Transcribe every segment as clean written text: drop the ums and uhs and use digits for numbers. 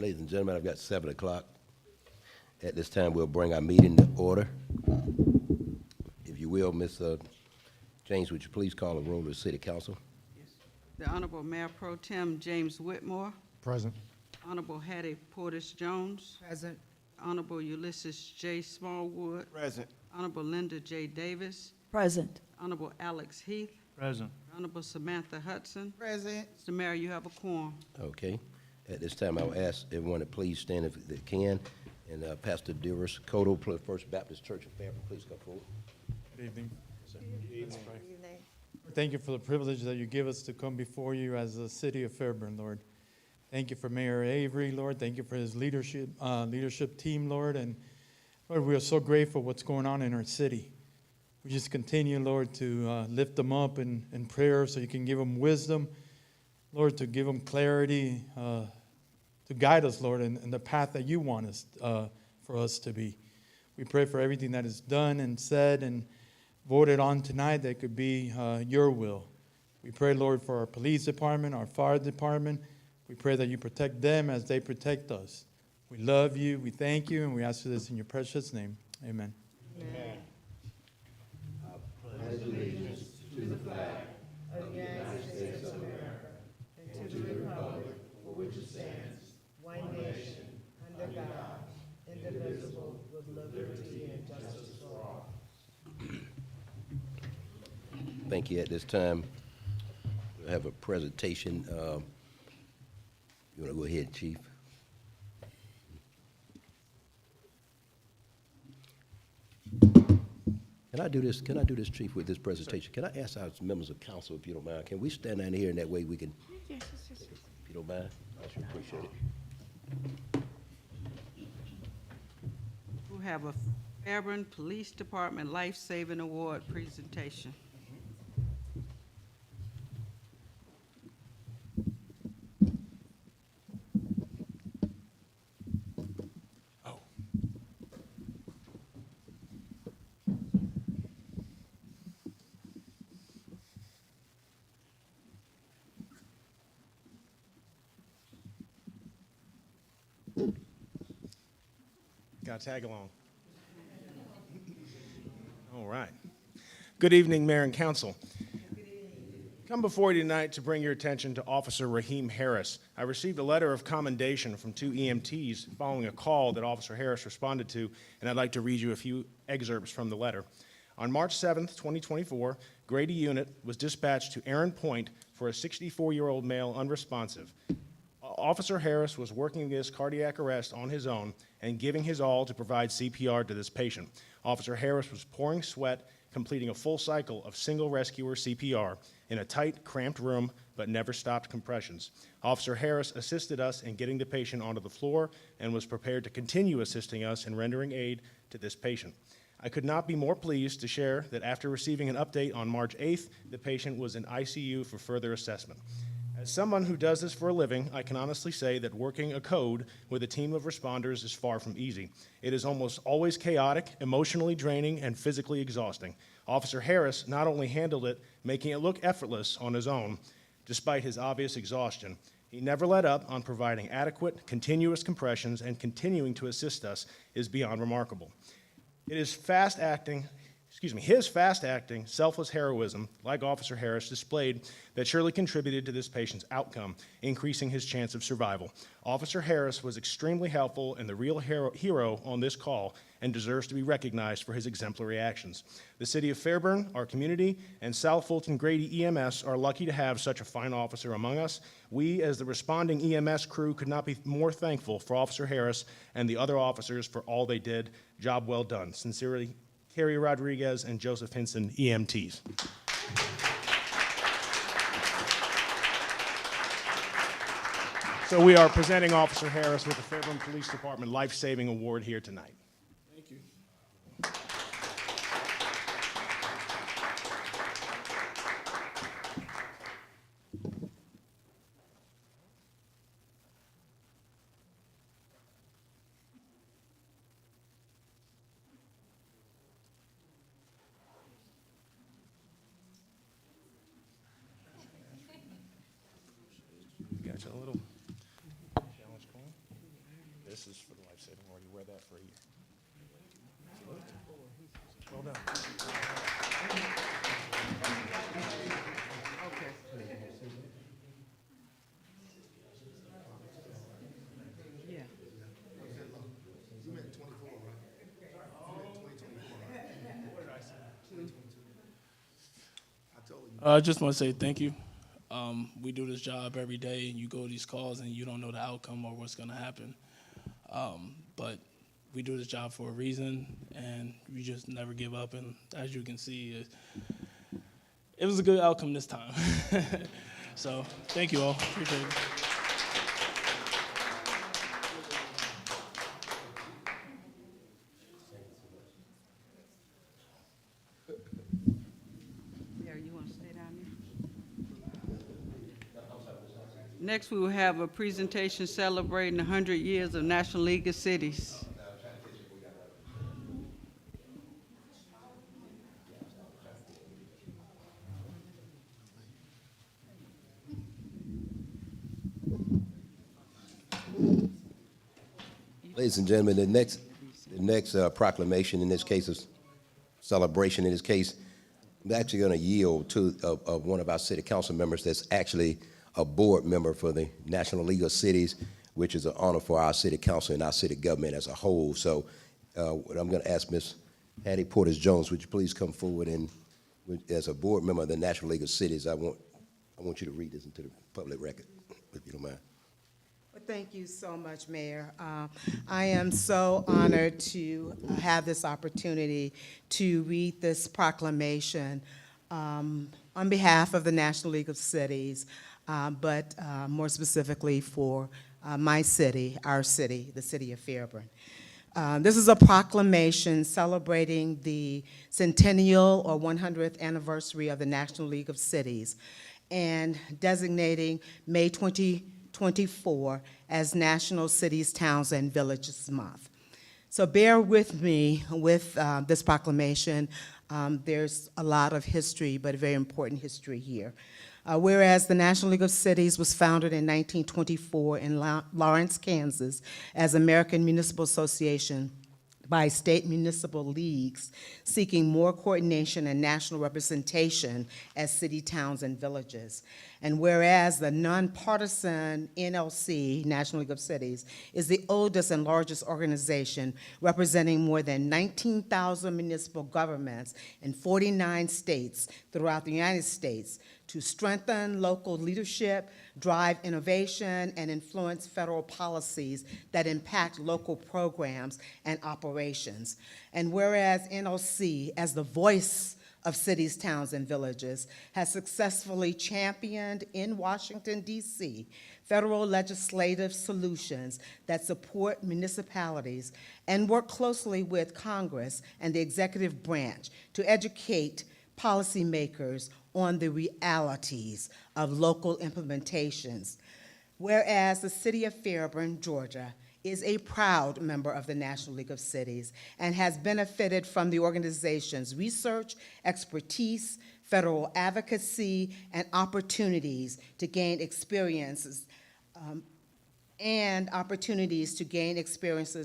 Ladies and gentlemen, I've got 7 o'clock. At this time, we'll bring our meeting to order. If you will, Ms. James, would you please call the roll of the City Council? The Honorable Mayor Pro Tem James Whitmore. Present. Honorable Hattie Portis Jones. Present. Honorable Ulysses J. Smallwood. Present. Honorable Linda J. Davis. Present. Honorable Alex Heath. Present. Honorable Samantha Hudson. Present. Mr. Mayor, you have a quorum. Okay. At this time, I will ask everyone to please stand if they can. And Pastor Dearest Cotto, First Baptist Church of Fairburn, please come forward. Good evening. Let's pray. Thank you for the privilege that you give us to come before you as the city of Fairburn, Lord. Thank you for Mayor Avery, Lord. Thank you for his leadership team, Lord. And Lord, we are so grateful for what's going on in our city. We just continue, Lord, to lift them up in prayer so you can give them wisdom, Lord, to give them clarity, to guide us, Lord, in the path that you want us for us to be. We pray for everything that is done and said and voted on tonight that could be your will. We pray, Lord, for our police department, our fire department. We pray that you protect them as they protect us. We love you, we thank you, and we ask for this in your precious name. Amen. Amen. I pledge allegiance to the flag of the United States of America and to the republic for which it stands, one nation, under God, indivisible, with liberty and justice for all. Thank you. At this time, we'll have a presentation. You want to go ahead, Chief? Can I do this, Chief, with this presentation? Can I ask our members of council, if you don't mind, can we stand down here and that way we can, Yes. if you don't mind? I should appreciate it. We have a Fairburn Police Department Life Saving Award presentation. Got to tag along. All right. Good evening, Mayor and Council. Come before you tonight to bring your attention to Officer Raheem Harris. I received a letter of commendation from 2 EMTs following a call that Officer Harris responded to, and I'd like to read you a few excerpts from the letter. On March 7th, 2024, Grady Unit was dispatched to Aaron Point for a 64-year-old male unresponsive. Officer Harris was working against cardiac arrest on his own and giving his all to provide CPR to this patient. Officer Harris was pouring sweat, completing a full cycle of single rescuer CPR in a tight, cramped room, but never stopped compressions. Officer Harris assisted us in getting the patient onto the floor and was prepared to continue assisting us in rendering aid to this patient. I could not be more pleased to share that after receiving an update on March 8th, the patient was in ICU for further assessment. As someone who does this for a living, I can honestly say that working a code with a team of responders is far from easy. It is almost always chaotic, emotionally draining, and physically exhausting. Officer Harris not only handled it, making it look effortless on his own, despite his obvious exhaustion, he never let up on providing adequate, continuous compressions, and continuing to assist us is beyond remarkable. His fast-acting, selfless heroism, like Officer Harris, displayed that surely contributed to this patient's outcome, increasing his chance of survival. Officer Harris was extremely helpful and the real hero on this call and deserves to be recognized for his exemplary actions. The city of Fairburn, our community, and South Fulton Grady EMS are lucky to have such a fine officer among us. We, as the responding EMS crew, could not be more thankful for Officer Harris and the other officers for all they did. Job well done. Sincerely, Carrie Rodriguez and Joseph Hinson, EMTs. So we are presenting Officer Harris with the Fairburn Police Department Life Saving Award here tonight. Thank you. Got you a little challenge going. This is for the life-saving award. You wear that for a year. Well done. Okay. Yeah. I just want to say thank you. We do this job every day, and you go to these calls, and you don't know the outcome or what's going to happen. But we do this job for a reason, and we just never give up. And as you can see, it was a good outcome this time. So thank you all. Appreciate it. Mayor, you want to stay down there? Next, we will have a presentation celebrating 100 years of National League of Cities. Ladies and gentlemen, the next proclamation, in this case, is celebration. In this case, I'm actually going to yield to one of our city council members that's actually a board member for the National League of Cities, which is an honor for our city council and our city government as a whole. So I'm going to ask Ms. Hattie Portis-Jones, would you please come forward and, as a board member of the National League of Cities, I want you to read this into the public record, if you don't mind. Well, thank you so much, Mayor. I am so honored to have this opportunity to read this proclamation on behalf of the National League of Cities, but more specifically for my city, our city, the city of Fairburn. This is a proclamation celebrating the centennial or 100th anniversary of the National League of Cities and designating May 2024 as National Cities, Towns, and Villages Month. So bear with me with this proclamation. There's a lot of history, but a very important history here. Whereas the National League of Cities was founded in 1924 in Lawrence, Kansas, as American Municipal Association by state municipal leagues seeking more coordination and national representation as city, towns, and villages. And whereas the nonpartisan NLC, National League of Cities, is the oldest and largest organization representing more than 19,000 municipal governments in 49 states throughout the United States to strengthen local leadership, drive innovation, and influence federal policies that impact local programs and operations. And whereas NLC, as the voice of cities, towns, and villages, has successfully championed in Washington, D.C., federal legislative solutions that support municipalities and work closely with Congress and the executive branch to educate policymakers on the realities of local implementations. Whereas the city of Fairburn, Georgia, is a proud member of the National League of Cities and has benefited from the organization's research, expertise, federal advocacy, and opportunities to gain experiences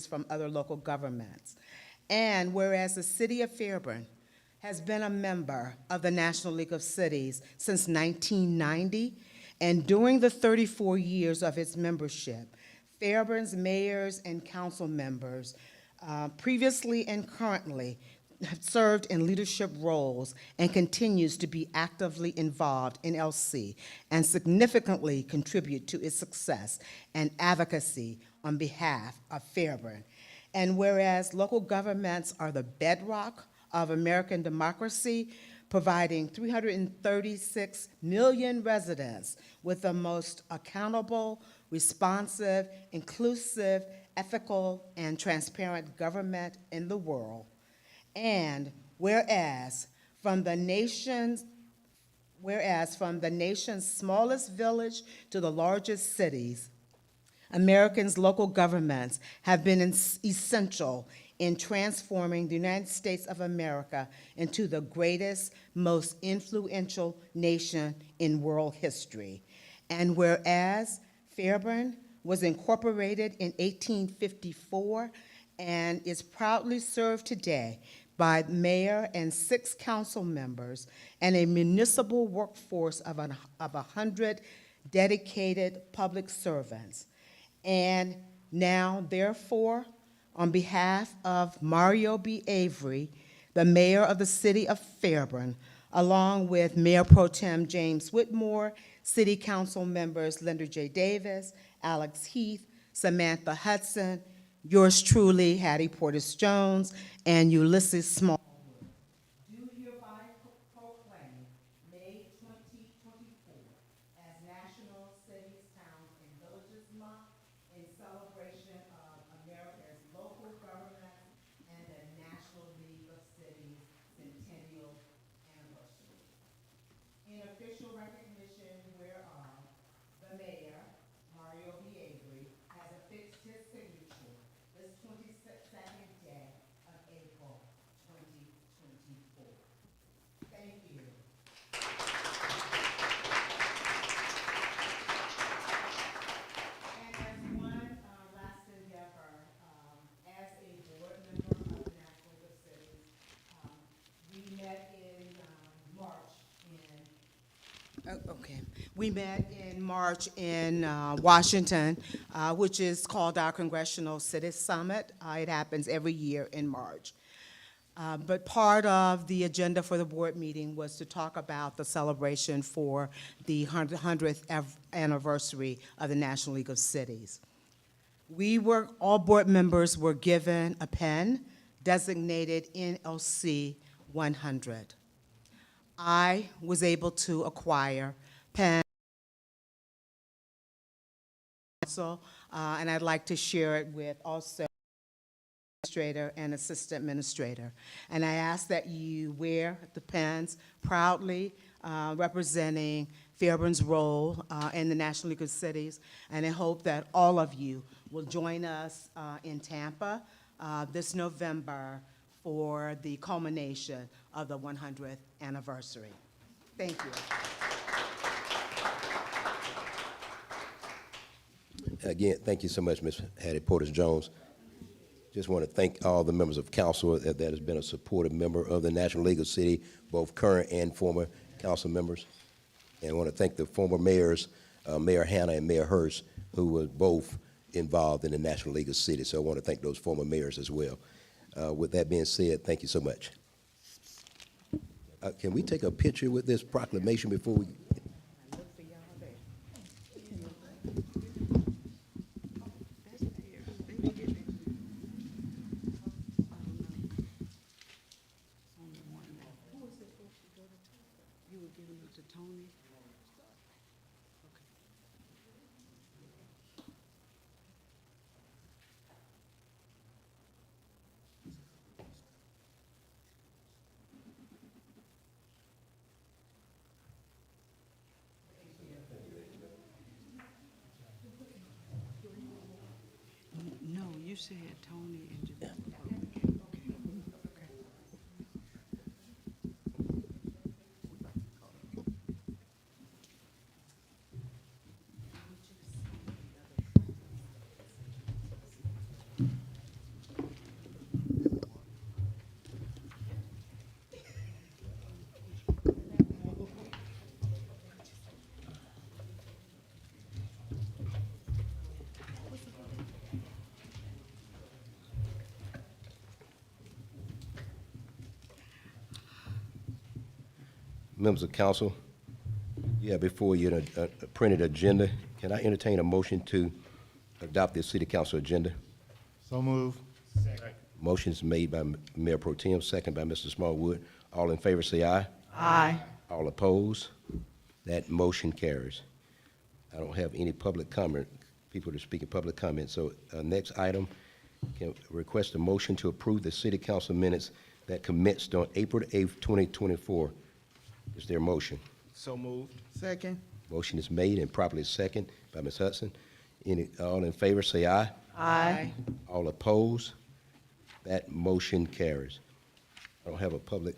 from other local governments. And whereas the city of Fairburn has been a member of the National League of Cities since 1990, and during the 34 years of its membership, Fairburn's mayors and council members, previously and currently, have served in leadership roles and continues to be actively involved in LC and significantly contribute to its success and advocacy on behalf of Fairburn. And whereas local governments are the bedrock of American democracy, providing 336 million residents with the most accountable, responsive, inclusive, ethical, and transparent government in the world. And whereas from the nation's smallest village to the largest cities, Americans' local governments have been essential in transforming the United States of America into the greatest, most influential nation in world history. And whereas Fairburn was incorporated in 1854 and is proudly served today by mayor and 6 council members and a municipal workforce of 100 dedicated public servants. And now, therefore, on behalf of Mario B. Avery, the mayor of the city of Fairburn, along with Mayor Pro Tem James Whitmore, city council members Linda J. Davis, Alex Heath, Samantha Hudson, yours truly, Hattie Portis Jones, and Ulysses Small. Do hereby proclaim May 2024 as National Cities, Towns, and Villages Month in celebration of America's local government and the National League of Cities Centennial Anniversary. In official recognition whereof, the mayor, Mario B. Avery, has affixed his signature this 22nd day of April, 2024. Thank you. And as one last endeavor, as a board member of the National League of Cities, we met in March in okay. We met in March in Washington, which is called our Congressional City Summit. It happens every year in March. But part of the agenda for the board meeting was to talk about the celebration for the 100th anniversary of the National League of Cities. All board members were given a pen designated NLC 100. I was able to acquire pen, and I'd like to share it with also administrator and assistant administrator. And I ask that you wear the pens proudly, representing Fairburn's role in the National League of Cities, and I hope that all of you will join us in Tampa this November for the culmination of the 100th anniversary. Thank you. Again, thank you so much, Ms. Hattie Portis Jones. Just want to thank all the members of council that has been a supportive member of the National League of Cities, both current and former council members. And I want to thank the former mayors, Mayor Hanna and Mayor Hurst, who were both involved in the National League of Cities. So I want to thank those former mayors as well. With that being said, thank you so much. Can we take a picture with this proclamation before we? You were giving it to Tony? No, you said Tony and Janelle. Members of council, you have before you a printed agenda. Can I entertain a motion to adopt the city council agenda? So move. Motion is made by Mayor Pro Tem, second by Mr. Smallwood. All in favor say aye. Aye. All opposed? That motion carries. I don't have any public comment, people to speak in public comment. So next item, can request a motion to approve the city council minutes that commenced on April 8th, 2024. Is there a motion? So moved. Second. Motion is made and properly second by Ms. Hudson. All in favor say aye. Aye. All opposed? That motion carries. I don't have a public.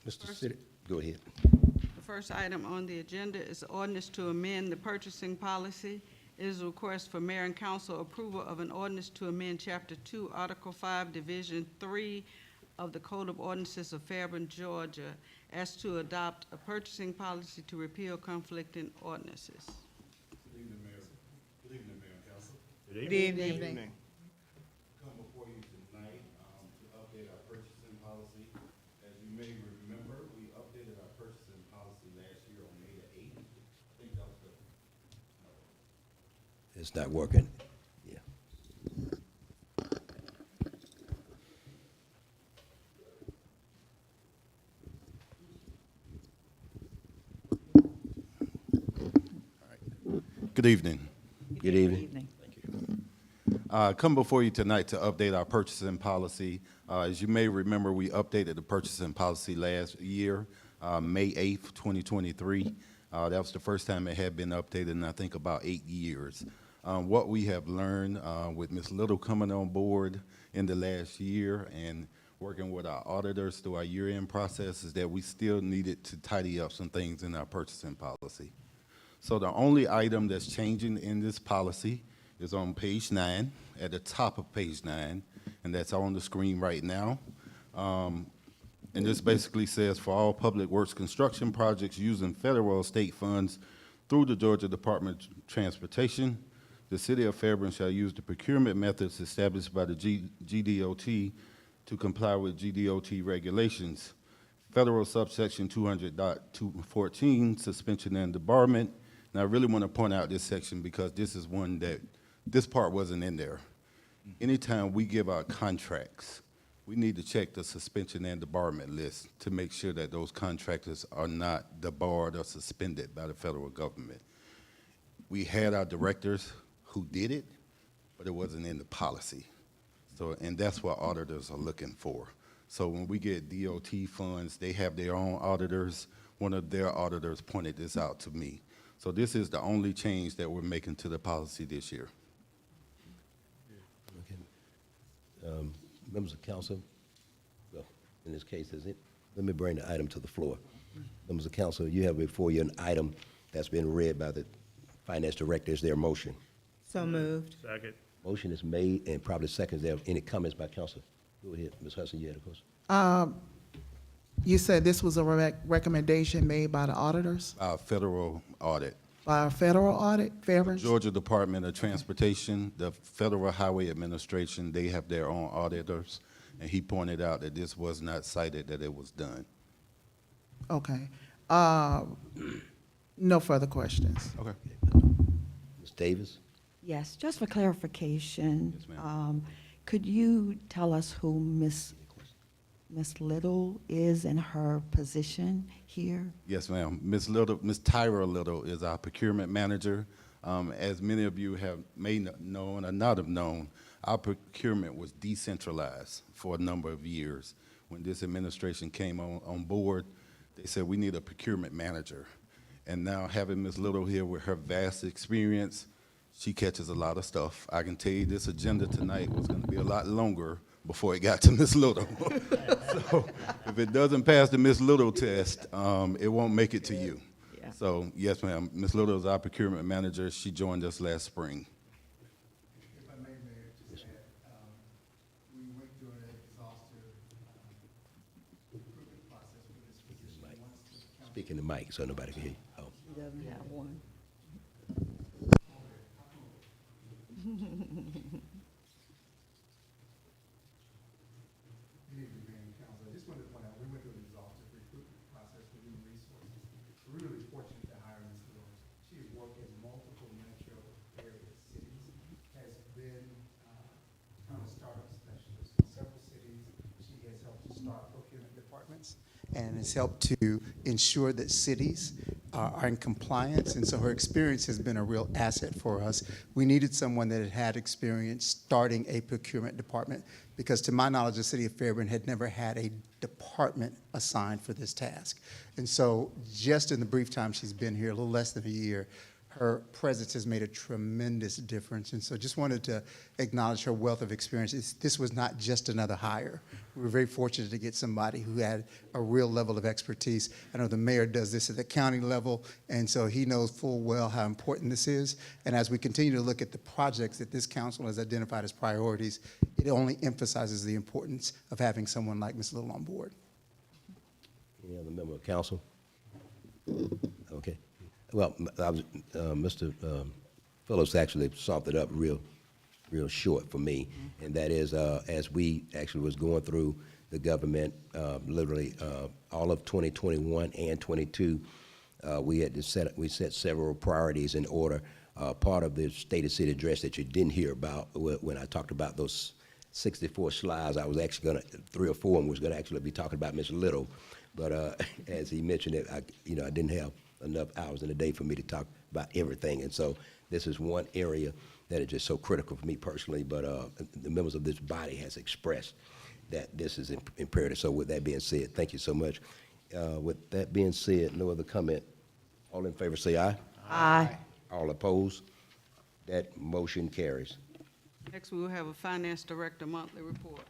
Mr. City, go ahead. The first item on the agenda is ordinance to amend the purchasing policy It is a request for mayor and council approval of an ordinance to amend Chapter 2, Article 5, Division 3 of the Code of Ordinances of Fairburn, Georgia, as to adopt a purchasing policy to repeal conflicting ordinances. Good evening, Mayor. Good evening, Mayor and Council. Good evening. Come before you tonight to update our purchasing policy. As you may remember, we updated our purchasing policy last year on May the 8th. I think that was the, It's not working. Yeah. Good evening. Good evening. Come before you tonight to update our purchasing policy. As you may remember, we updated the purchasing policy last year, May 8th, 2023. That was the first time it had been updated in, I think, about 8 years. What we have learned with Ms. Little coming on board in the last year and working with our auditors through our year-end process is that we still needed to tidy up some things in our purchasing policy. So the only item that's changing in this policy is on page 9, at the top of page 9, and that's on the screen right now. And this basically says, for all public works construction projects using federal or state funds through the Georgia Department of Transportation, the city of Fairburn shall use the procurement methods established by the GDOT to comply with GDOT regulations. Federal subsection 200.214, suspension and debarment. And I really want to point out this section because this is one that, this part wasn't in there. Anytime we give out contracts, we need to check the suspension and debarment list to make sure that those contractors are not debarred or suspended by the federal government. We had our directors who did it, but it wasn't in the policy. So, and that's what auditors are looking for. So when we get DOT funds, they have their own auditors. One of their auditors pointed this out to me. So this is the only change that we're making to the policy this year. Okay. Members of council, well, in this case, is it? Let me bring the item to the floor. Members of council, you have before you an item that's been read by the finance director. Is there a motion? So moved. Second. Motion is made and probably seconds. There any comments by council? Go ahead, Ms. Hudson, you had a question? You said this was a recommendation made by the auditors, Our federal audit. by a federal audit, Fairburn? Georgia Department of Transportation, the Federal Highway Administration, they have their own auditors, and he pointed out that this was not cited, that it was done. Okay. No further questions. Okay. Ms. Davis? Yes, just for clarification. Yes, ma'am. Could you tell us who Miss Little is in her position here? Yes, ma'am. Ms. Little, Ms. Tyra Little is our procurement manager. As many of you may not know or not have known, our procurement was decentralized for a number of years. When this administration came on board, they said we need a procurement manager. And now having Ms. Little here with her vast experience, she catches a lot of stuff. I can tell you this agenda tonight was going to be a lot longer before it got to Ms. Little. So if it doesn't pass the Ms. Little test, it won't make it to you. Yeah. So yes, ma'am, Ms. Little is our procurement manager. She joined us last spring. If I may, Mayor, just add, we went through an exhaustive recruitment process for this position. Once the council Speak in the mic so nobody can hear you. Oh. She doesn't have one. Good evening, Mayor and Council. I just wanted to point out, we went through an exhaustive recruitment process for human resources. We're really fortunate to hire Ms. Little. She has worked in multiple metro area cities, has been kind of a startup specialist in several cities. She has helped to start procurement departments and has helped to ensure that cities are in compliance, and so her experience has been a real asset for us. We needed someone that had experience starting a procurement department, because to my knowledge, the city of Fairburn had never had a department assigned for this task. And so just in the brief time she's been here, a little less than a year, her presence has made a tremendous difference. And so just wanted to acknowledge her wealth of experience. This was not just another hire. We were very fortunate to get somebody who had a real level of expertise. I know the mayor does this at the county level, and so he knows full well how important this is. And as we continue to look at the projects that this council has identified as priorities, it only emphasizes the importance of having someone like Ms. Little on board. Any other member of council? Okay. Well, Mr. Phillips actually summed it up real short for me, and that is, as we actually was going through the government, literally all of 2021 and 22, we set several priorities in order. Part of the State of City address that you didn't hear about when I talked about those 64 slides, I was actually going to, 3 or 4 of them was going to actually be talking about Ms. Little, but as he mentioned it, I didn't have enough hours in the day for me to talk about everything, and so this is one area that is just so critical for me personally, but the members of this body has expressed that this is imperative. So with that being said, thank you so much. With that being said, no other comment. All in favor say aye. Aye. All opposed? That motion carries. Next, we will have a Finance Director monthly report.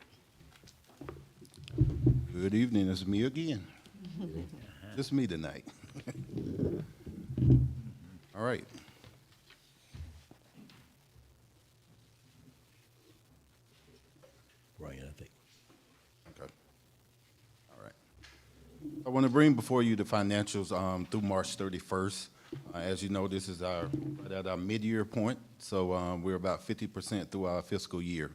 Good evening, it's me again. Just me tonight. All right. Ryan, I think. Okay. All right. I want to bring before you the financials through March 31st. As you know, this is at our mid-year point, so we're about 50% through our fiscal year.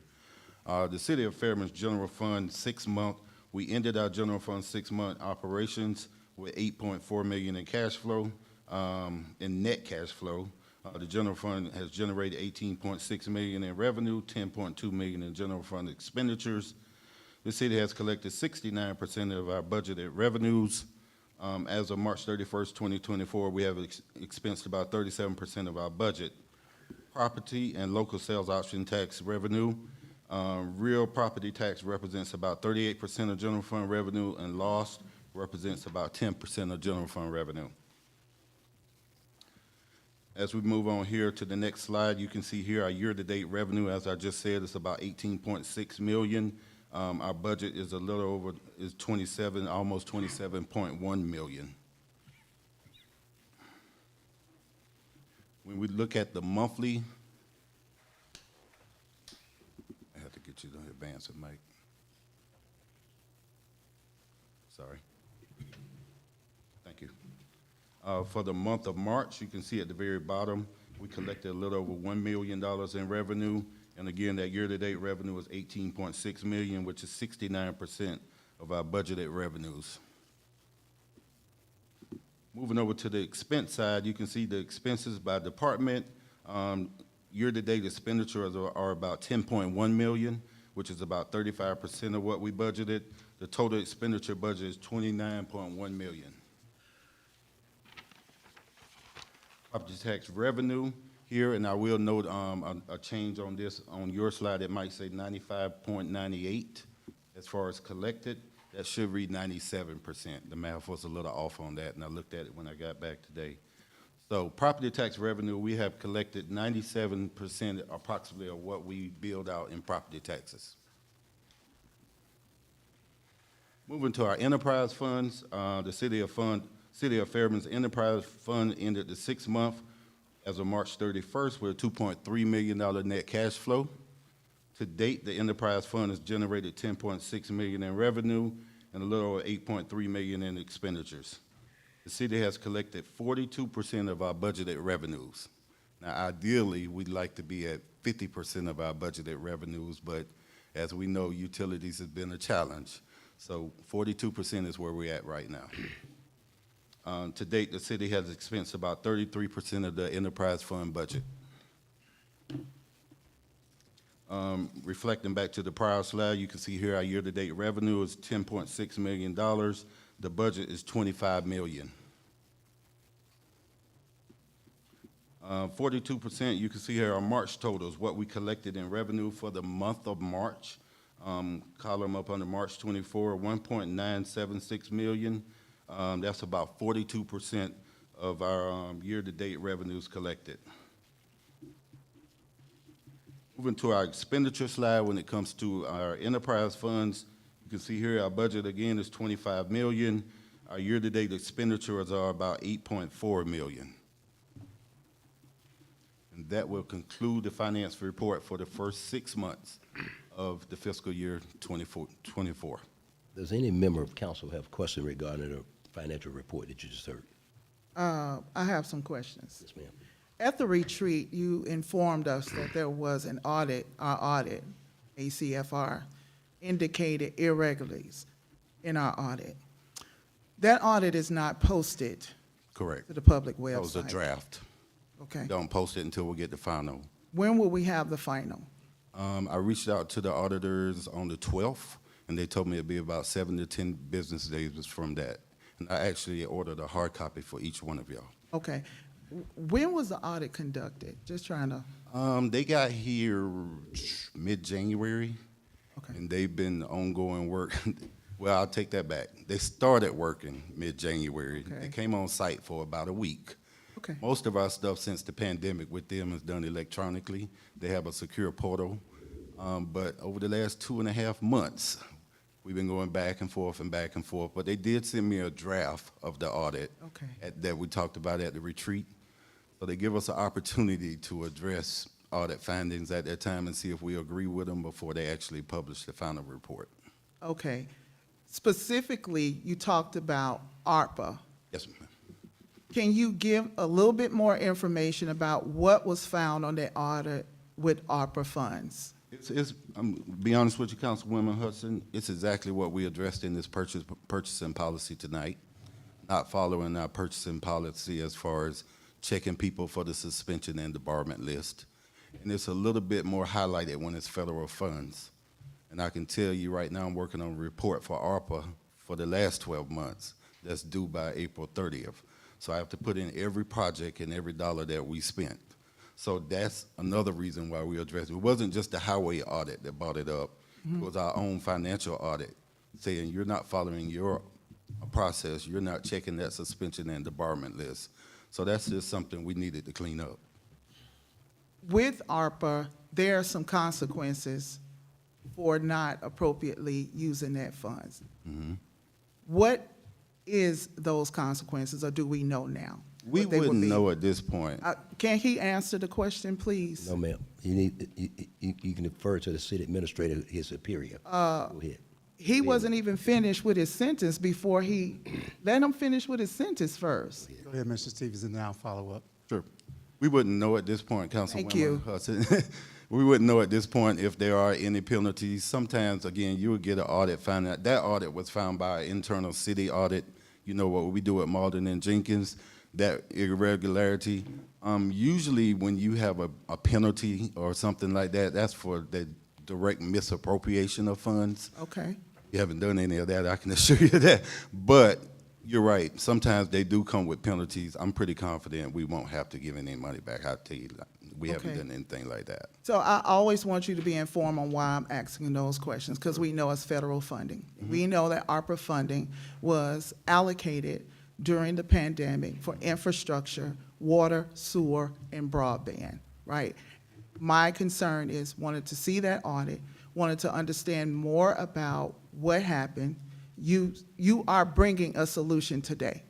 The City of Fairburn's General Fund 6-month, we ended our General Fund 6-month operations with $8.4 million in cash flow, in net cash flow. The General Fund has generated $18.6 million in revenue, $10.2 million in General Fund expenditures. The city has collected 69% of our budgeted revenues. As of March 31st, 2024, we have expensed about 37% of our budget. Property and local sales option tax revenue. Real property tax represents about 38% of General Fund revenue, and loss represents about 10% of General Fund revenue. As we move on here to the next slide, you can see here our year-to-date revenue. As I just said, it's about $18.6 million. Our budget is a little over, is 27, almost $27.1 million. When we look at the monthly, I have to get you to advance it, Mike. Sorry. Thank you. For the month of March, you can see at the very bottom, we collected a little over $1 million in revenue. And again, that year-to-date revenue was $18.6 million, which is 69% of our budgeted revenues. Moving over to the expense side, you can see the expenses by department. Year-to-date expenditures are about $10.1 million, which is about 35% of what we budgeted. The total expenditure budget is $29.1 million. Property tax revenue here, and I will note a change on this. On your slide, it might say 95.98 as far as collected. That should read 97%. The math was a little off on that, and I looked at it when I got back today. So property tax revenue, we have collected 97% approximately of what we billed out in property taxes. Moving to our enterprise funds, the City of Fairburn's enterprise fund ended the 6th month as of March 31st with a $2.3 million net cash flow. To date, the enterprise fund has generated $10.6 million in revenue and a little over $8.3 million in expenditures. The city has collected 42% of our budgeted revenues. Now, ideally, we'd like to be at 50% of our budgeted revenues, but as we know, utilities has been a challenge. So 42% is where we're at right now. To date, the city has expensed about 33% of the enterprise fund budget. Reflecting back to the prior slide, you can see here our year-to-date revenue is $10.6 million. The budget is $25 million. 42%, you can see here our March totals, what we collected in revenue for the month of March. Column up under March 24, $1.976 million. That's about 42% of our year-to-date revenues collected. Moving to our expenditure slide, when it comes to our enterprise funds, you can see here our budget again is 25 million. Our year-to-date expenditures are about 8.4 million. And that will conclude the finance report for the first 6 months of the fiscal year 24. Does any member of council have a question regarding the financial report that you just heard? I have some questions. Yes, ma'am. At the retreat, you informed us that there was an audit, our audit, ACFR, indicated irregularities in our audit. That audit is not posted Correct. to the public website. That was a draft. Okay. Don't post it until we get the final. When will we have the final? I reached out to the auditors on the 12th, and they told me it'd be about 7 to 10 business days from that. And I actually ordered a hard copy for each one of y'all. Okay. When was the audit conducted? Just trying to, They got here mid-January, okay. and they've been ongoing work. Well, I'll take that back. They started working mid-January. Okay. They came on site for about a week. Okay. Most of our stuff since the pandemic with them is done electronically. They have a secure portal. But over the last 2.5 months, we've been going back and forth and back and forth. But they did send me a draft of the audit Okay. that we talked about at the retreat. So they give us an opportunity to address audit findings at that time and see if we agree with them before they actually publish the final report. Okay. Specifically, you talked about ARPA. Yes, ma'am. Can you give a little bit more information about what was found on that audit with ARPA funds? Be honest with you, Councilwoman Hudson, it's exactly what we addressed in this purchasing policy tonight. Not following our purchasing policy as far as checking people for the suspension and debarment list. And it's a little bit more highlighted when it's federal funds. And I can tell you right now, I'm working on a report for ARPA for the last 12 months that's due by April 30th. So I have to put in every project and every dollar that we spent. So that's another reason why we addressed it. It wasn't just the highway audit that brought it up. It was our own financial audit saying you're not following your process, you're not checking that suspension and debarment list. So that's just something we needed to clean up. With ARPA, there are some consequences for not appropriately using that funds. What is those consequences, or do we know now? We what they would wouldn't be? know at this point. Can he answer the question, please? No, ma'am. You can defer to the city administrator, his superior. Go ahead. He wasn't even finished with his sentence before he, let him finish with his sentence first. Go ahead, Mr. Stevens, and then I'll follow up. Sure. We wouldn't know at this point, Councilwoman you. Hudson. We wouldn't know at this point if there are any penalties. Sometimes, again, you would get an audit found out. That audit was found by an internal city audit. You know what we do at Malden and Jenkins, that irregularity. Usually when you have a penalty or something like that, that's for the direct misappropriation of funds. Okay. You haven't done any of that, I can assure you that. But you're right, sometimes they do come with penalties. I'm pretty confident we won't have to give any money back. I'll tell you, we haven't Okay. done anything like that. So I always want you to be informed on why I'm asking those questions, because we know it's federal funding. We know that ARPA funding was allocated during the pandemic for infrastructure, water, sewer, and broadband, right? My concern is wanted to see that audit, wanted to understand more about what happened. You are bringing a solution today,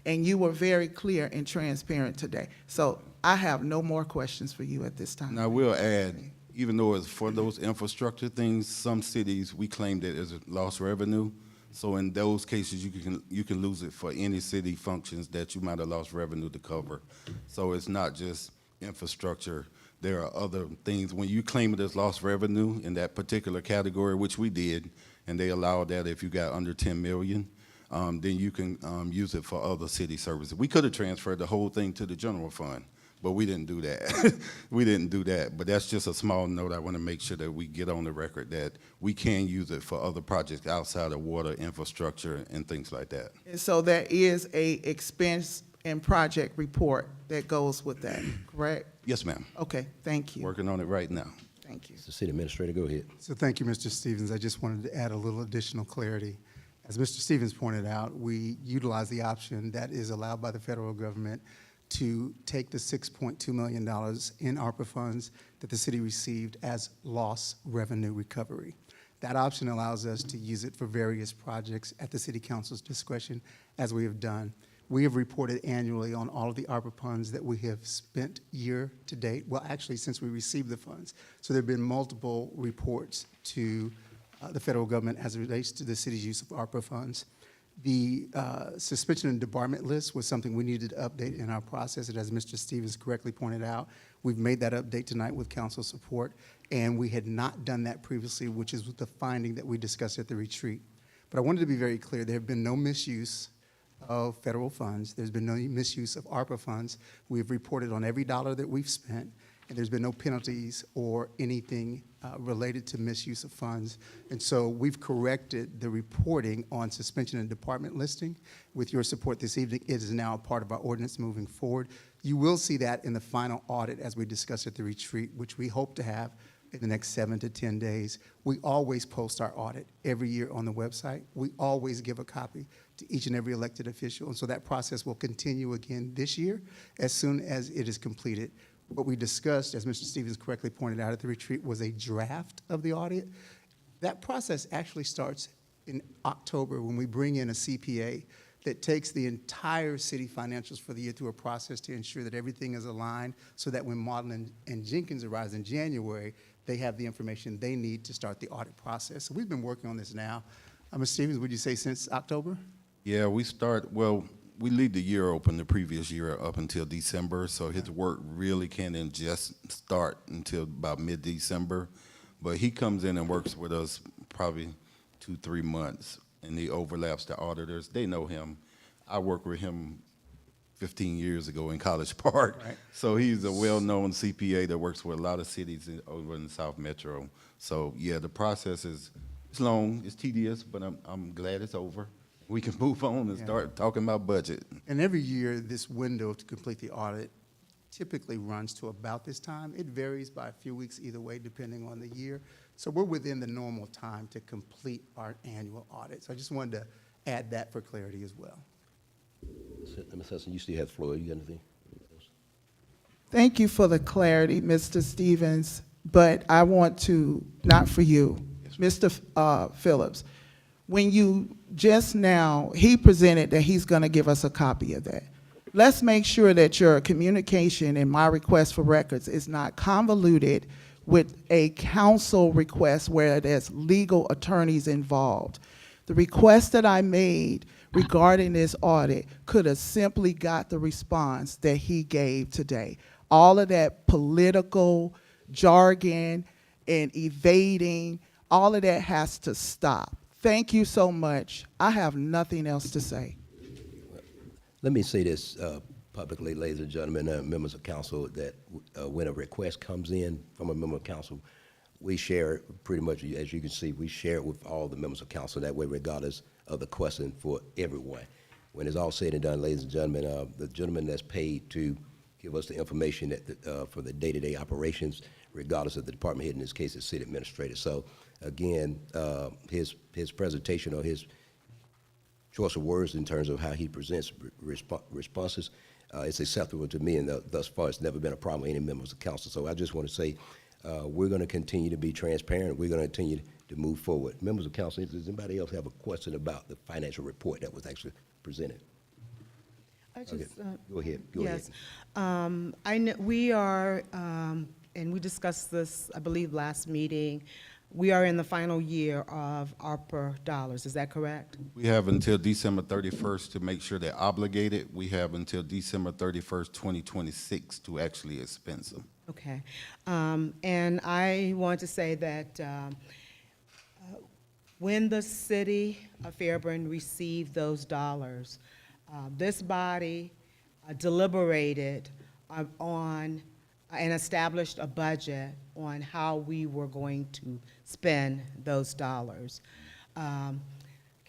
and you were very clear and transparent today. So I have no more questions for you at this time. And I will add, even though it's for those infrastructure things, some cities, we claimed it as a lost revenue. So in those cases, you can lose it for any city functions that you might have lost revenue to cover. So it's not just infrastructure. There are other things. When you claim it as lost revenue in that particular category, which we did, and they allowed that if you got under 10 million, then you can use it for other city services. We could have transferred the whole thing to the general fund, but we didn't do that. We didn't do that. But that's just a small note. I want to make sure that we get on the record that we can use it for other projects outside of water, infrastructure, and things like that. And so there is a expense and project report that goes with that, correct? Yes, ma'am. Okay, thank you. Working on it right now. Thank you. Mr. City Administrator, go ahead. So thank you, Mr. Stevens. I just wanted to add a little additional clarity. As Mr. Stevens pointed out, we utilize the option that is allowed by the federal government to take the $6.2 million in ARPA funds that the city received as lost revenue recovery. That option allows us to use it for various projects at the city council's discretion, as we have done. We have reported annually on all of the ARPA funds that we have spent year to date. Well, actually, since we received the funds. So there have been multiple reports to the federal government as it relates to the city's use of ARPA funds. The suspension and debarment list was something we needed to update in our process, and as Mr. Stevens correctly pointed out, we've made that update tonight with council support, and we had not done that previously, which is the finding that we discussed at the retreat. But I wanted to be very clear, there have been no misuse of federal funds. There's been no misuse of ARPA funds. We've reported on every dollar that we've spent, and there's been no penalties or anything related to misuse of funds. And so we've corrected the reporting on suspension and department listing. With your support this evening, it is now a part of our ordinance moving forward. You will see that in the final audit as we discussed at the retreat, which we hope to have in the next 7 to 10 days. We always post our audit every year on the website. We always give a copy to each and every elected official. And so that process will continue again this year as soon as it is completed. What we discussed, as Mr. Stevens correctly pointed out at the retreat, was a draft of the audit. That process actually starts in October when we bring in a CPA that takes the entire city financials for the year through a process to ensure that everything is aligned so that when Marlin and Jenkins arrives in January, they have the information they need to start the audit process. So we've been working on this now. Mr. Stevens, would you say since October? Yeah, we leave the year open the previous year up until December, so his work really can't just start until about mid-December. But he comes in and works with us probably 2-3 months, and he overlaps the auditors. They know him. I worked with him 15 years ago in College Park. Right. So he's a well-known CPA that works with a lot of cities over in the South Metro. So yeah, the process is long, it's tedious, but I'm glad it's over. We can move on and start talking about budget. And every year, this window to complete the audit typically runs to about this time. It varies by a few weeks either way, depending on the year. So we're within the normal time to complete our annual audit. So I just wanted to add that for clarity as well. Ms. Hudson, you still have the floor. You got anything? Thank you for the clarity, Mr. Stevens, but I want to, not for you, Mr. Phillips, when you just now, he presented that he's going to give us a copy of that. Let's make sure that your communication and my request for records is not convoluted with a council request where there's legal attorneys involved. The request that I made regarding this audit could have simply got the response that he gave today. All of that political jargon and evading, all of that has to stop. Thank you so much. I have nothing else to say. Let me say this publicly, ladies and gentlemen, members of council, that when a request comes in from a member of council, we share it pretty much, as you can see, we share it with all the members of council. That way, regardless of the question, for everyone. When it's all said and done, ladies and gentlemen, the gentleman that's paid to give us the information that, for the day-to-day operations, regardless of the department head, in this case, the city administrator. So again, his presentation or his choice of words in terms of how he presents responses, it's acceptable to me, and thus far it's never been a problem with any members of council. So I just want to say we're going to continue to be transparent. We're going to continue to move forward. Members of council, does anybody else have a question about the financial report that was actually presented? I just, Okay. Go ahead. Go yes. ahead. I know we are, and we discussed this, I believe, last meeting. We are in the final year of ARPA dollars. Is that correct? We have until December 31st to make sure they're obligated. We have until December 31st, 2026 to actually expense them. Okay. And I want to say that when the city of Fairburn received those dollars, this body deliberated on and established a budget on how we were going to spend those dollars.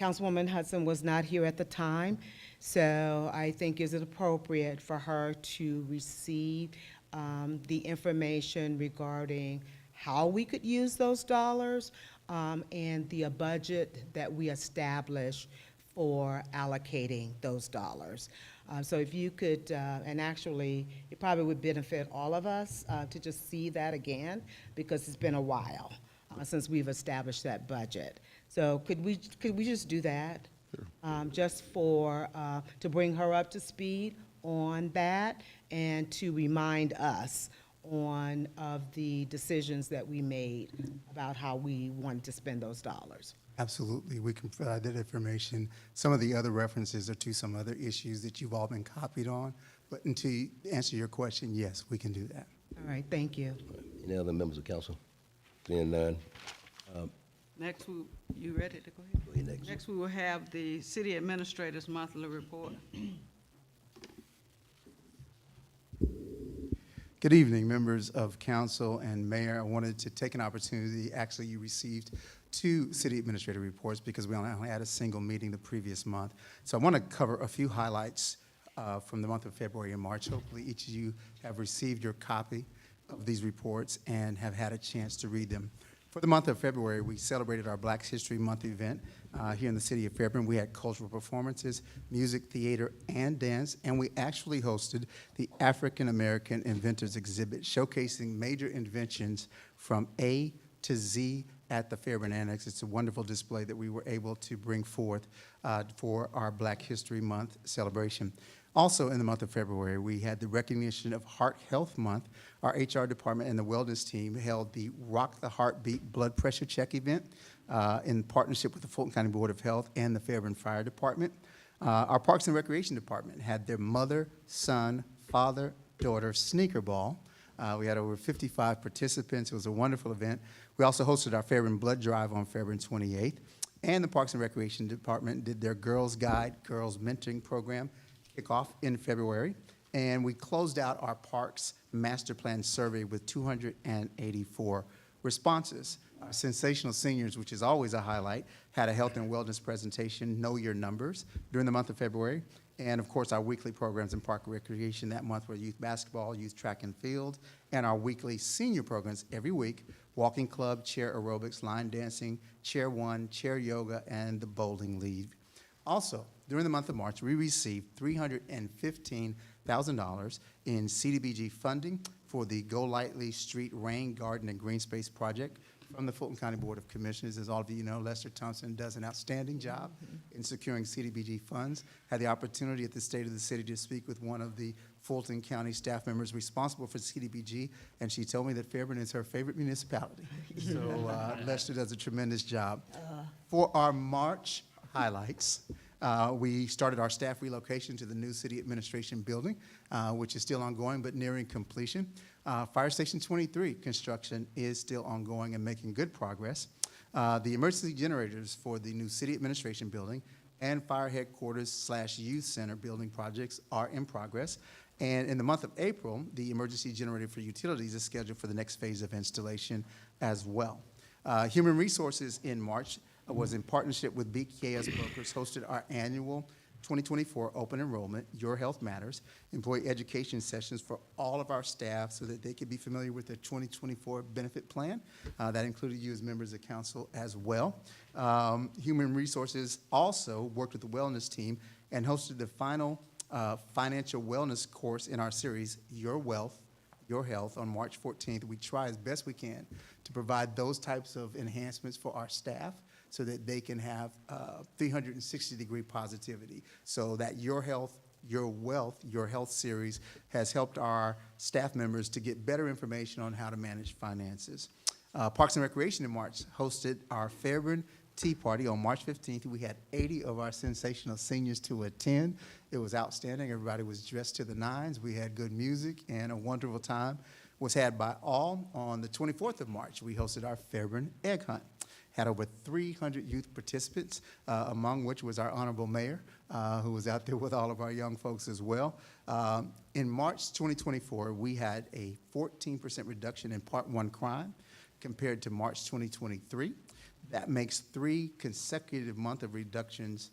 Councilwoman Hudson was not here at the time, so I think is it appropriate for her to receive the information regarding how we could use those dollars, and the budget that we establish for allocating those dollars. So if you could, and actually, it probably would benefit all of us to just see that again, because it's been a while since we've established that budget. So could we just do that? Just for, to bring her up to speed on that and to remind us of the decisions that we made about how we wanted to spend those dollars. Absolutely, we can provide that information. Some of the other references are to some other issues that you've all been copied on, but to answer your question, yes, we can do that. All right, thank you. Any other members of council? Seeing none, Next, you ready to go ahead? go ahead next. Next, we will have the city administrator's monthly report. Good evening, members of council and mayor. I wanted to take an opportunity, actually you received 2 city administrator reports because we only had a single meeting the previous month. So I want to cover a few highlights from the month of February and March. Hopefully each of you have received your copy of these reports and have had a chance to read them. For the month of February, we celebrated our Black History Month event here in the city of Fairburn. We had cultural performances, music, theater, and dance, and we actually hosted the African American Inventors Exhibit, showcasing major inventions from A to Z at the Fairburn Annex. It's a wonderful display that we were able to bring forth for our Black History Month celebration. Also in the month of February, we had the recognition of Heart Health Month. Our HR department and the wellness team held the Rock the Heartbeat blood pressure check event in partnership with the Fulton County Board of Health and the Fairburn Fire Department. Our Parks and Recreation Department had their mother, son, father, daughter sneaker ball. We had over 55 participants. It was a wonderful event. We also hosted our Fairburn Blood Drive on February 28th. And the Parks and Recreation Department did their Girls Guide, Girls Mentoring Program kickoff in February. And we closed out our Parks Master Plan survey with 284 responses. Our Sensational Seniors, which is always a highlight, had a health and wellness presentation, Know Your Numbers, during the month of February. And of course, our weekly programs in Park and Recreation that month were youth basketball, youth track and field, and our weekly senior programs every week, walking club, chair aerobics, line dancing, chair one, chair yoga, and the bowling league. Also, during the month of March, we received $315,000 in CDBG funding for the Go Lightly Street Rain Garden and Green Space Project from the Fulton County Board of Commissioners. As all of you know, Lester Thompson does an outstanding job in securing CDBG funds. Had the opportunity at the State of the City to speak with one of the Fulton County staff members responsible for CDBG, and she told me that Fairburn is her favorite municipality. So Lester does a tremendous job. For our March highlights, we started our staff relocation to the new city administration building, which is still ongoing but nearing completion. Fire Station 23 construction is still ongoing and making good progress. The emergency generators for the new city administration building and fire headquarters / youth center building projects are in progress. And in the month of April, the emergency generator for utilities is scheduled for the next phase of installation as well. Human Resources in March was in partnership with BKS Brokers, hosted our annual 2024 open enrollment, Your Health Matters, employee education sessions for all of our staff so that they could be familiar with the 2024 benefit plan. That included you as members of council as well. Human Resources also worked with the wellness team and hosted the final financial wellness course in our series, Your Wealth, Your Health, on March 14th. We try as best we can to provide those types of enhancements for our staff so that they can have 360-degree positivity. So that Your Health, Your Wealth, Your Health series has helped our staff members to get better information on how to manage finances. Parks and Recreation in March hosted our Fairburn Tea Party on March 15th. We had 80 of our sensational seniors to attend. It was outstanding. Everybody was dressed to the nines. We had good music, and a wonderful time was had by all. On the 24th of March, we hosted our Fairburn Egg Hunt. Had over 300 youth participants, among which was our honorable mayor, who was out there with all of our young folks as well. In March 2024, we had a 14% reduction in Part 1 crime compared to March 2023. That makes 3 consecutive months of reductions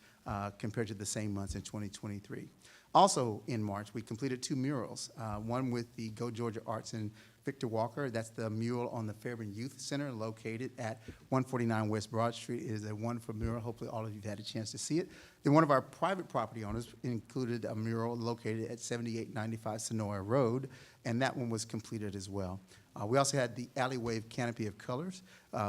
compared to the same months in 2023. Also in March, we completed 2 murals, one with the Go Georgia Arts and Victor Walker. That's the mural on the Fairburn Youth Center located at 149 West Broad Street. It is a wonderful mural. Hopefully all of you have had a chance to see it. Then one of our private property owners included a mural located at 7895 Sonoy Road, and that one was completed as well. We also had the Alleyway Canopy of Colors,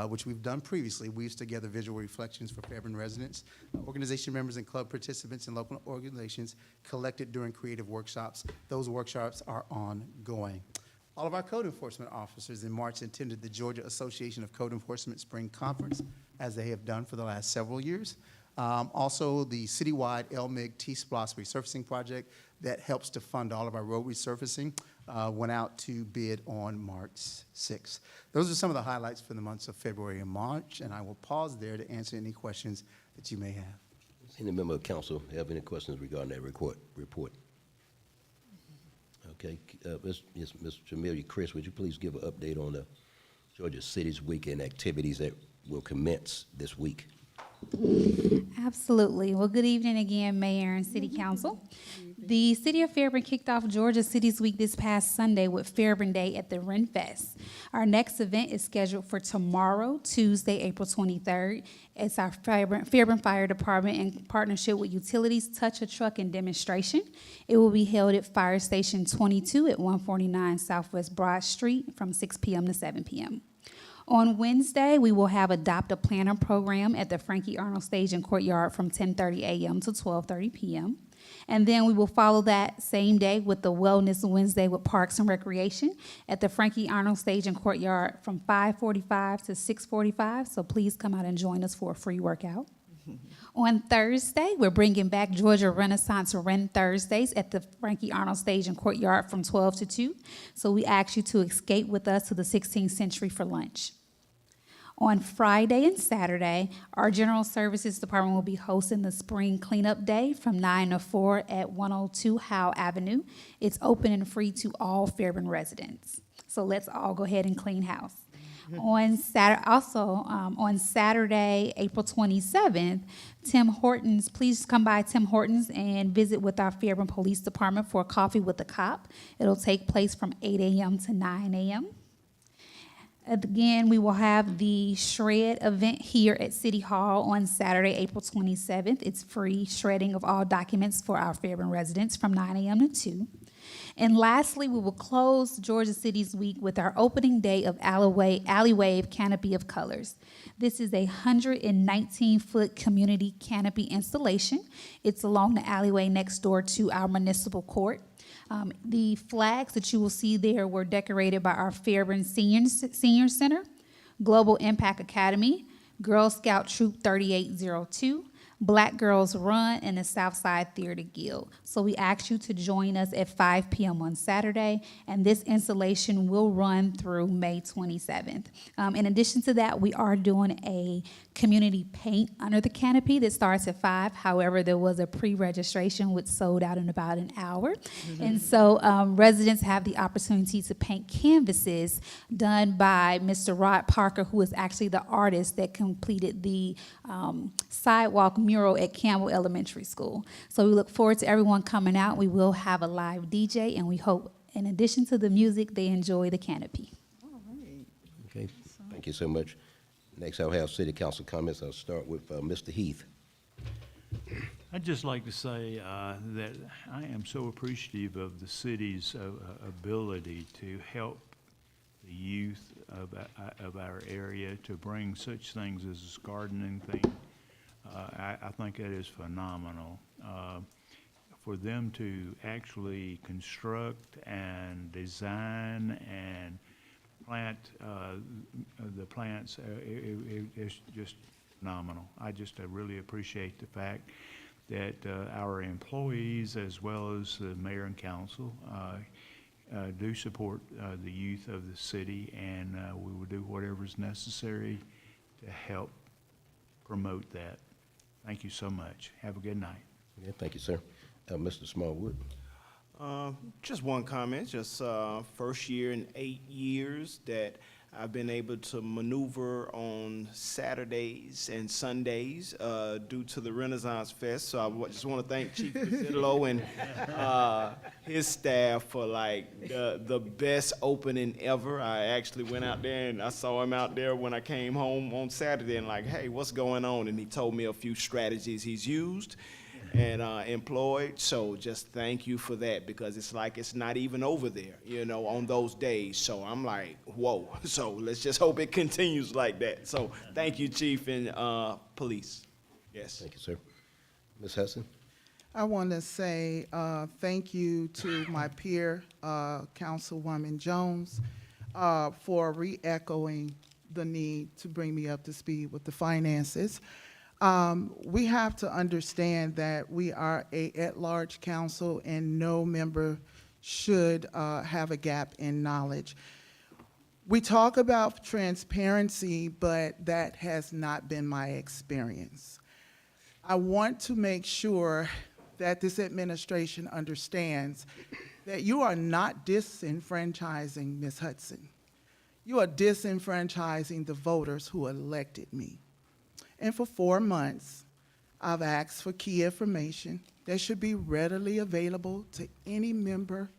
which we've done previously. Weaves together visual reflections for Fairburn residents, organization members and club participants and local organizations collected during creative workshops. Those workshops are ongoing. All of our code enforcement officers in March attended the Georgia Association of Code Enforcement Spring Conference, as they have done for the last several years. Also, the citywide LMIG T-SPLOS resurfacing project that helps to fund all of our road resurfacing went out to bid on March 6th. Those are some of the highlights for the months of February and March, and I will pause there to answer any questions that you may have. Any member of council have any questions regarding that report? Okay, Ms. Jamelia, Chris, would you please give an update on the Georgia City's weekend activities that will commence this week? Absolutely. Well, good evening again, Mayor and City Council. The City of Fairburn kicked off Georgia Cities Week this past Sunday with Fairburn Day at the Renfest. Our next event is scheduled for tomorrow, Tuesday, April 23rd. It's our Fairburn Fire Department in partnership with Utilities Touch a Truck and Demonstration. It will be held at Fire Station 22 at 149 Southwest Broad Street from 6 p.m. to 7 p.m. On Wednesday, we will have Adopt a Planner program at the Frankie Arnold Stage and Courtyard from 10:30 a.m. to 12:30 p.m. And then we will follow that same day with the Wellness Wednesday with Parks and Recreation at the Frankie Arnold Stage and Courtyard from 5:45 to 6:45. So please come out and join us for a free workout. On Thursday, we're bringing back Georgia Renaissance Ren Thursdays at the Frankie Arnold Stage and Courtyard from 12 to 2. So we ask you to escape with us to the 16th century for lunch. On Friday and Saturday, our General Services Department will be hosting the Spring Cleanup Day from 9 to 4 at 102 Howe Avenue. It's open and free to all Fairburn residents. So let's all go ahead and clean house. On Saturday, April 27th, Tim Hortons, please come by Tim Hortons and visit with our Fairburn Police Department for a coffee with a cop. It'll take place from 8 a.m. to 9 a.m. Again, we will have the Shred event here at City Hall on Saturday, April 27th. It's free shredding of all documents for our Fairburn residents from 9 a.m. to 2. And lastly, we will close Georgia Cities Week with our opening day of Alleyway Canopy of Colors. This is a 119-foot community canopy installation. It's along the alleyway next door to our municipal court. The flags that you will see there were decorated by our Fairburn Senior Center, Global Impact Academy, Girl Scout Troop 3802, Black Girls Run, and the Southside Theater Guild. So we ask you to join us at 5 p.m. on Saturday, and this installation will run through May 27th. In addition to that, we are doing a community paint under the canopy that starts at 5. However, there was a pre-registration which sold out in about an hour. And so residents have the opportunity to paint canvases done by Mr. Rod Parker, who is actually the artist that completed the sidewalk mural at Campbell Elementary School. So we look forward to everyone coming out. We will have a live DJ, and we hope, in addition to the music, they enjoy the canopy. Okay, thank you so much. Next, I'll have city council comments. I'll start with Mr. Heath. I'd just like to say that I am so appreciative of the city's ability to help the youth of our area to bring such things as this gardening thing. I think that is phenomenal. For them to actually construct and design and plant the plants, it's just phenomenal. I really appreciate the fact that our employees, as well as the mayor and council, do support the youth of the city, and we will do whatever is necessary to help promote that. Thank you so much. Have a good night. Yeah, thank you, sir. Mr. Smallwood. Just one comment, just first year in 8 years that I've been able to maneuver on Saturdays and Sundays due to the Renaissance Fest. So just want to thank Chief Pizzillo and his staff for like the best opening ever. I actually went out there and I saw him out there when I came home on Saturday and like, hey, what's going on? And he told me a few strategies he's used and employed. So just thank you for that, because it's like it's not even over there, you know, on those days. So I'm like, whoa. So let's just hope it continues like that. So thank you, Chief and Police. Yes. Thank you, sir. Ms. Hudson? I want to say thank you to my peer, Councilwoman Jones, for re-echoing the need to bring me up to speed with the finances. We have to understand that we are a at-large council and no member should have a gap in knowledge. We talk about transparency, but that has not been my experience. I want to make sure that this administration understands that you are not disenfranchising Ms. Hudson. You are disenfranchising the voters who elected me. And for 4 months, I've asked for key information that should be readily available to any member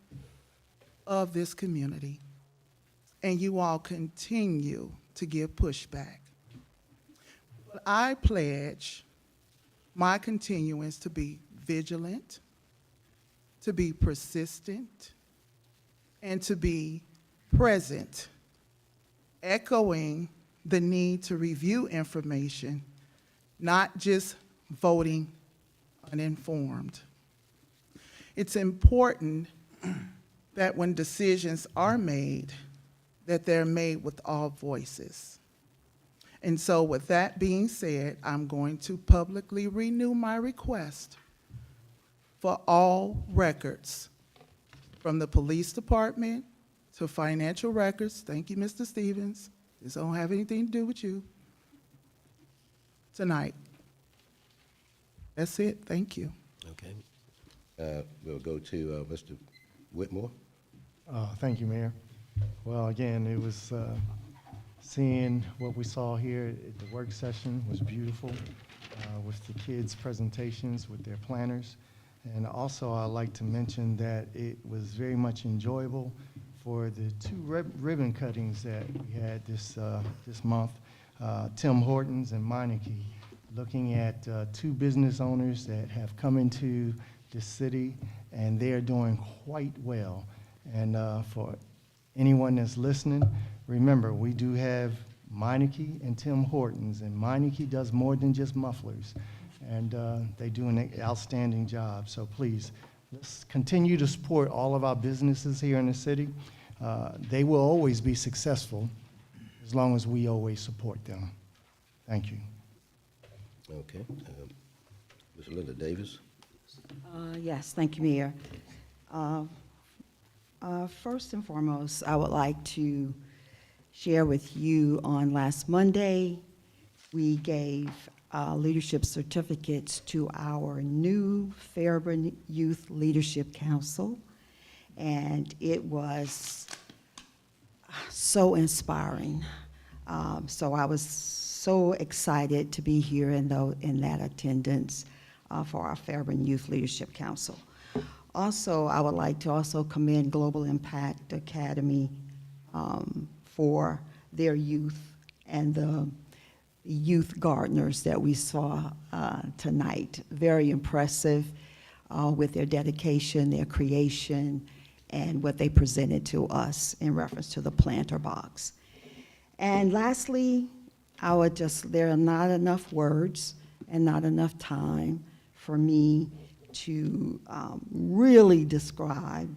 of this community. And you all continue to give pushback. But I pledge my continuance to be vigilant, to be persistent, and to be present, echoing the need to review information, not just voting uninformed. It's important that when decisions are made, that they're made with all voices. And so with that being said, I'm going to publicly renew my request for all records, from the police department to financial records. Thank you, Mr. Stevens. This don't have anything to do with you. Tonight. That's it. Thank you. Okay. We'll go to Mr. Whitmore. Thank you, Mayor. Well, again, it was seeing what we saw here at the work session was beautiful with the kids' presentations with their planners. And also, I'd like to mention that it was very much enjoyable for the two ribbon cuttings that we had this month, Tim Hortons and Meineke, looking at two business owners that have come into this city, and they are doing quite well. And for anyone that's listening, remember, we do have Meineke and Tim Hortons, and Meineke does more than just mufflers, and they do an outstanding job. So please, let's continue to support all of our businesses here in the city. They will always be successful as long as we always support them. Thank you. Okay. Ms. Linda Davis. Yes, thank you, Mayor. First and foremost, I would like to share with you on last Monday, we gave leadership certificates to our new Fairburn Youth Leadership Council, and it was so inspiring. So I was so excited to be here in that attendance for our Fairburn Youth Leadership Council. Also, I would like to also commend Global Impact Academy for their youth and the youth gardeners that we saw tonight. Very impressive with their dedication, their creation, and what they presented to us in reference to the planter box. And lastly, there are not enough words and not enough time for me to really describe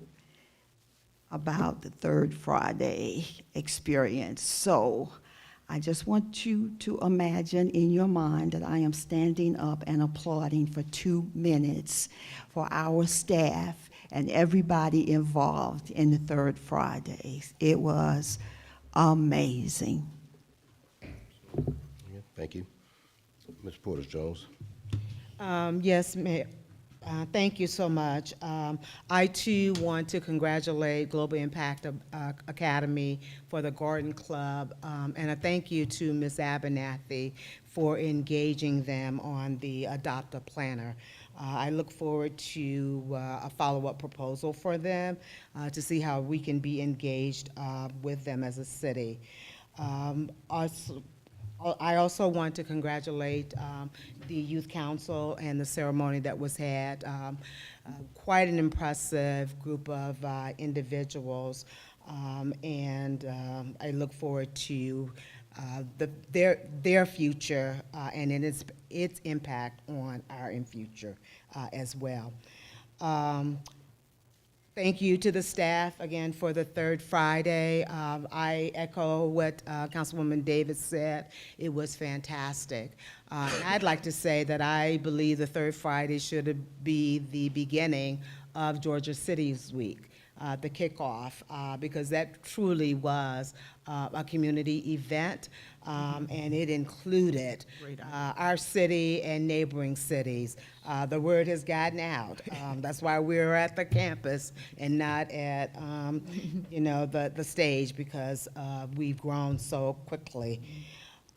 about the Third Friday experience. So I just want you to imagine in your mind that I am standing up and applauding for 2 minutes for our staff and everybody involved in the Third Friday. It was amazing. Thank you. Ms. Porter-Jones. Yes, Mayor. Thank you so much. I too want to congratulate Global Impact Academy for the Garden Club, and a thank you to Ms. Abernathy for engaging them on the Adopt a Planner. I look forward to a follow-up proposal for them to see how we can be engaged with them as a city. I also want to congratulate the Youth Council and the ceremony that was had. Quite an impressive group of individuals, and I look forward to their future and its impact on our future as well. Thank you to the staff again for the third Friday. I echo what Councilwoman Davis said. It was fantastic. I'd like to say that I believe the third Friday should be the beginning of Georgia Cities Week, the kickoff, because that truly was a community event, and it included our city and neighboring cities. The word has gotten out. That's why we're at the campus and not at, the stage, because we've grown so quickly.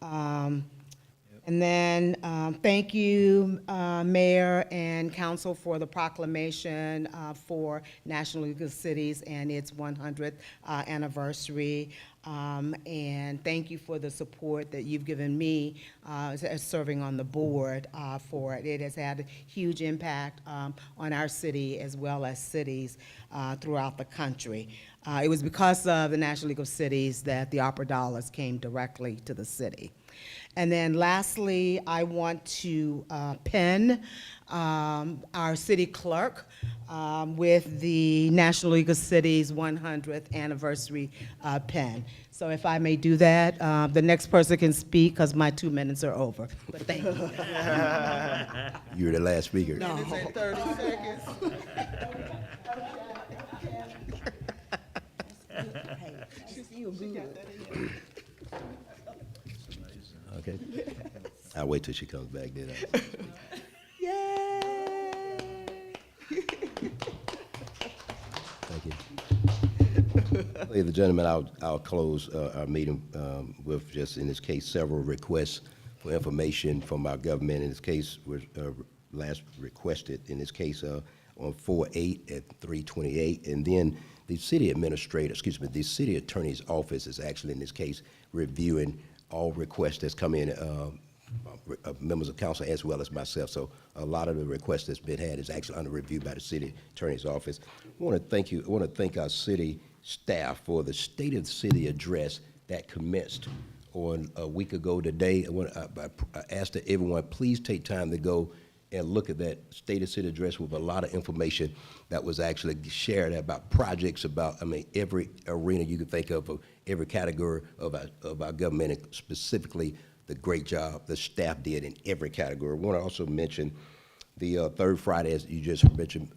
And then thank you, Mayor and Council, for the proclamation for National League of Cities and its 100th anniversary. And thank you for the support that you've given me as serving on the board for it. It has had a huge impact on our city as well as cities throughout the country. It was because of the National League of Cities that the opera dollars came directly to the city. And then lastly, I want to pin our city clerk with the National League of Cities 100th anniversary pin. So if I may do that, the next person can speak because my 2 minutes are over. But thank you. You're the last speaker. No. 30 seconds. Okay. I'll wait till she comes back then. Yay! Thank you. Ladies and gentlemen, I'll close our meeting with just, in this case, several requests for information from our government. In this case, was last requested, in this case, on 4/8 at 328. And then the city administrator, the city attorney's office is actually, in this case, reviewing all requests that's come in, members of council as well as myself. So a lot of the requests that's been had is actually under review by the city attorney's office. I want to thank you. I want to thank our city staff for the State of the City address that commenced on a week ago today. I asked that everyone please take time to go and look at that State of the City address with a lot of information that was actually shared about projects, about, every arena you could think of every category of our government, and specifically the great job the staff did in every category. I want to also mention the third Friday, as you just mentioned,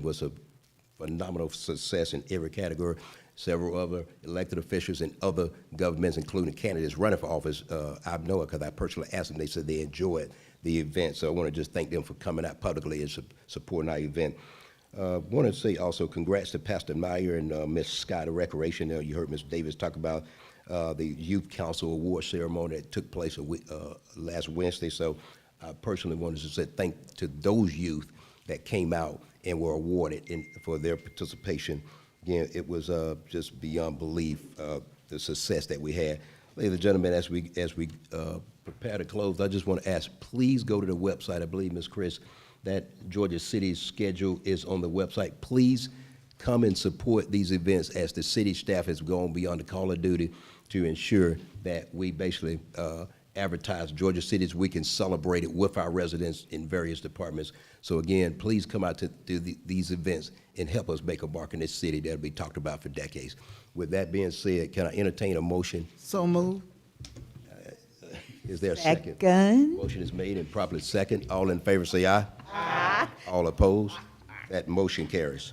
was a phenomenal success in every category. Several other elected officials and other governments, including candidates running for office, I know it because I personally asked them. They said they enjoyed the event. So I want to just thank them for coming out publicly and supporting our event. I want to say also congrats to Pastor Meyer and Ms. Scott, the Recreation. You heard Ms. Davis talk about the Youth Council Award ceremony that took place last Wednesday. So I personally wanted to say thank to those youth that came out and were awarded for their participation. Again, it was just beyond belief, the success that we had. Ladies and gentlemen, as we prepare to close, I just want to ask, please go to the website. I believe, Ms. Chris, that Georgia City's schedule is on the website. Please come and support these events as the city staff has gone beyond the call of duty to ensure that we basically advertise Georgia City's Week and celebrate it with our residents in various departments. So again, please come out to these events and help us make a mark in this city that'll be talked about for decades. With that being said, can I entertain a motion? So move. Is there a second? Second. Motion is made and properly second. All in favor say aye. Aye. All opposed? That motion carries.